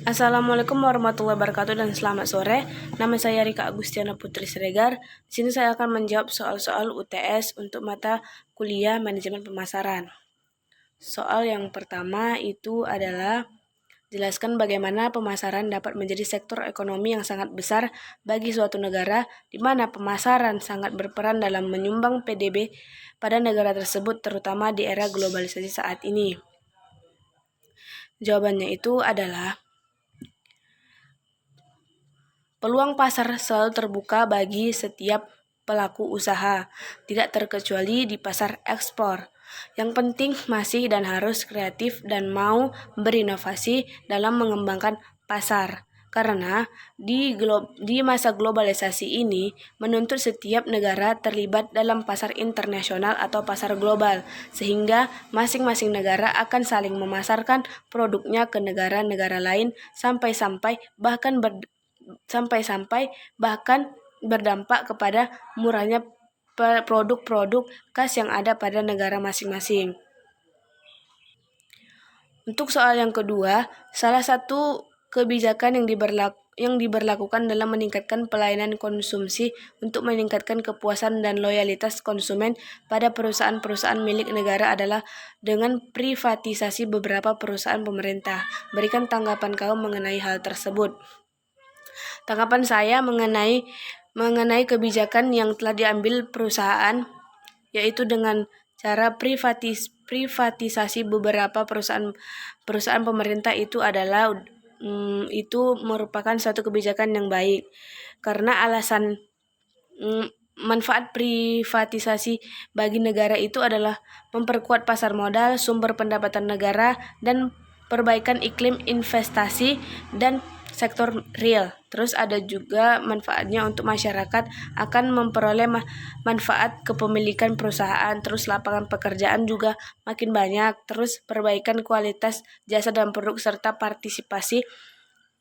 Assalamualaikum warahmatullahi wabarakatuh dan selamat sore. Nama saya Rika Agustiana Putri Siregar. Di sini saya akan menjawab soal-soal UTS untuk mata kuliah manajemen pemasaran. Soal yang pertama itu adalah jelaskan bagaimana pemasaran dapat menjadi sektor ekonomi yang sangat besar bagi suatu negara, di mana pemasaran sangat berperan dalam menyumbang PDB pada negara tersebut, terutama di era globalisasi saat ini. Jawabannya itu adalah peluang pasar selalu terbuka bagi setiap pelaku usaha, tidak terkecuali di pasar ekspor. Yang penting masih dan harus kreatif dan mau berinovasi dalam mengembangkan pasar. Karena di masa globalisasi ini menuntut setiap negara terlibat dalam pasar internasional atau pasar global, sehingga masing-masing negara akan saling memasarkan produknya ke negara-negara lain sampai-sampai bahkan berdampak kepada murahnya produk-produk khas yang ada pada negara masing-masing. Untuk soal yang kedua, salah satu kebijakan yang diberlakukan dalam meningkatkan pelayanan konsumsi untuk meningkatkan kepuasan dan loyalitas konsumen pada perusahaan-perusahaan milik negara adalah dengan privatisasi beberapa perusahaan pemerintah. Berikan tanggapan kamu mengenai hal tersebut. Tanggapan saya mengenai kebijakan yang telah diambil perusahaan, yaitu dengan cara privatisasi beberapa perusahaan pemerintah itu adalah itu merupakan suatu kebijakan yang baik, karena alasan manfaat privatisasi bagi negara itu adalah memperkuat pasar modal, sumber pendapatan negara, dan perbaikan iklim investasi dan sektor real. Terus ada juga manfaatnya untuk masyarakat, akan memperoleh manfaat kepemilikan perusahaan, terus lapangan pekerjaan juga makin banyak, terus perbaikan kualitas jasa dan produk serta partisipasi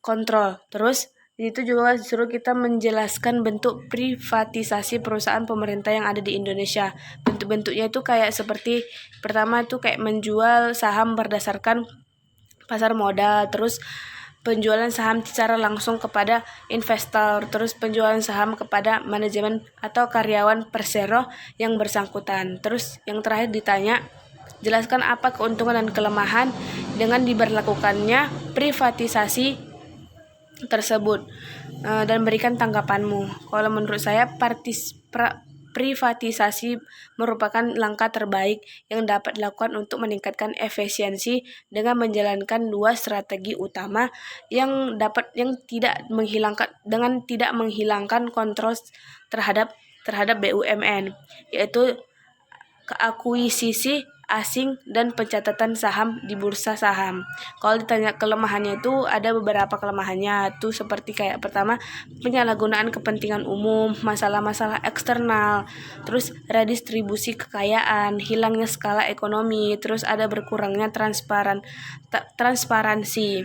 kontrol. Terus itu juga disuruh kita menjelaskan bentuk privatisasi perusahaan pemerintah yang ada di Indonesia. Bentuk-bentuknya itu kayak seperti pertama itu kayak menjual saham berdasarkan pasar modal, terus penjualan saham secara langsung kepada investor, terus penjualan saham kepada manajemen atau karyawan persero yang bersangkutan. Terus yang terakhir ditanya, jelaskan apa keuntungan dan kelemahan dengan diberlakukannya privatisasi tersebut, dan berikan tanggapanmu. Kalau menurut saya privatisasi merupakan langkah terbaik yang dapat dilakukan untuk meningkatkan efisiensi dengan menjalankan dua strategi utama yang tidak menghilangkan kontrol terhadap BUMN, yaitu akuisisi asing dan pencatatan saham di bursa saham. Kalau ditanya kelemahannya itu ada beberapa kelemahannya, itu seperti kayak pertama penyalahgunaan kepentingan umum, masalah-masalah eksternal, terus redistribusi kekayaan, hilangnya skala ekonomi, terus ada berkurangnya transparansi.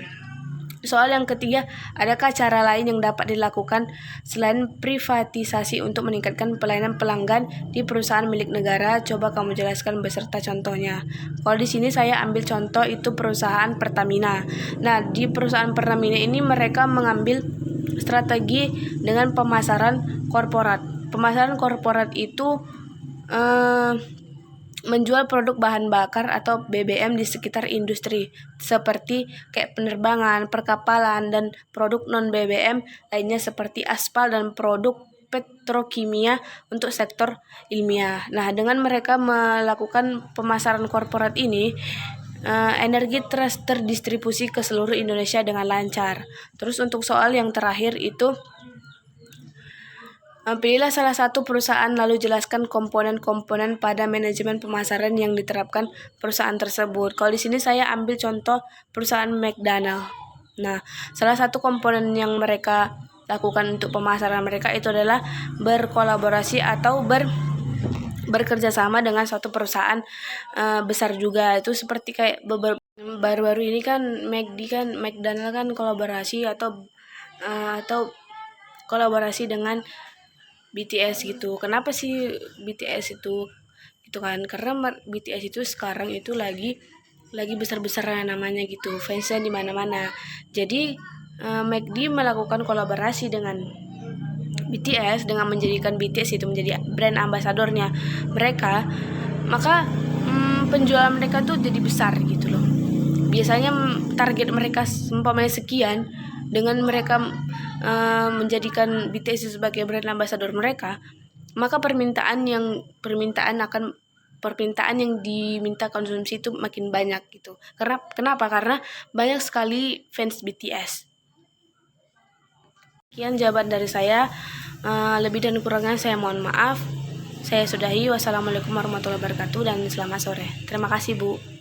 Soal yang ketiga, adakah cara lain yang dapat dilakukan selain privatisasi untuk meningkatkan pelayanan pelanggan di perusahaan milik negara? Coba kamu jelaskan beserta contohnya. Kalau di sini saya ambil contoh itu perusahaan Pertamina. Nah, di perusahaan Pertamina ini mereka mengambil strategi dengan pemasaran korporat. Pemasaran korporat itu menjual produk bahan bakar atau BBM di sekitar industri seperti kayak penerbangan, perkapalan, dan produk non BBM lainnya seperti aspal dan produk petrokimia untuk sektor ilmiah. Nah, dengan mereka melakukan pemasaran korporat ini, energi terdistribusi ke seluruh Indonesia dengan lancar. Terus untuk soal yang terakhir itu, pilihlah salah satu perusahaan lalu jelaskan komponen-komponen pada manajemen pemasaran yang diterapkan perusahaan tersebut. Kalau di sini saya ambil contoh perusahaan McDonald. Nah, salah satu komponen yang mereka lakukan untuk pemasaran mereka itu adalah berkolaborasi atau bekerja sama dengan suatu perusahaan besar juga. Itu seperti kayak baru-baru ini kan McDonald kan kolaborasi atau kolaborasi dengan BTS gitu. Kenapa sih BTS itu gitu kan? Karena BTS itu sekarang itu lagi besar-besarnya namanya gitu, fansnya di mana-mana. Jadi McD melakukan kolaborasi dengan BTS dengan menjadikan BTS itu menjadi brand ambasadornya mereka, maka penjualan mereka tuh jadi besar gitu loh. Biasanya target mereka umpamanya sekian, dengan mereka menjadikan BTS sebagai brand ambassador mereka, maka permintaan yang diminta konsumsi itu makin banyak gitu. Kenapa? Karena banyak sekali fans BTS. Sekian jawaban dari saya. Lebih dan kurangnya saya mohon maaf. Saya sudahi. Wassalamualaikum warahmatullahi wabarakatuh dan selamat sore. Terima kasih, Bu.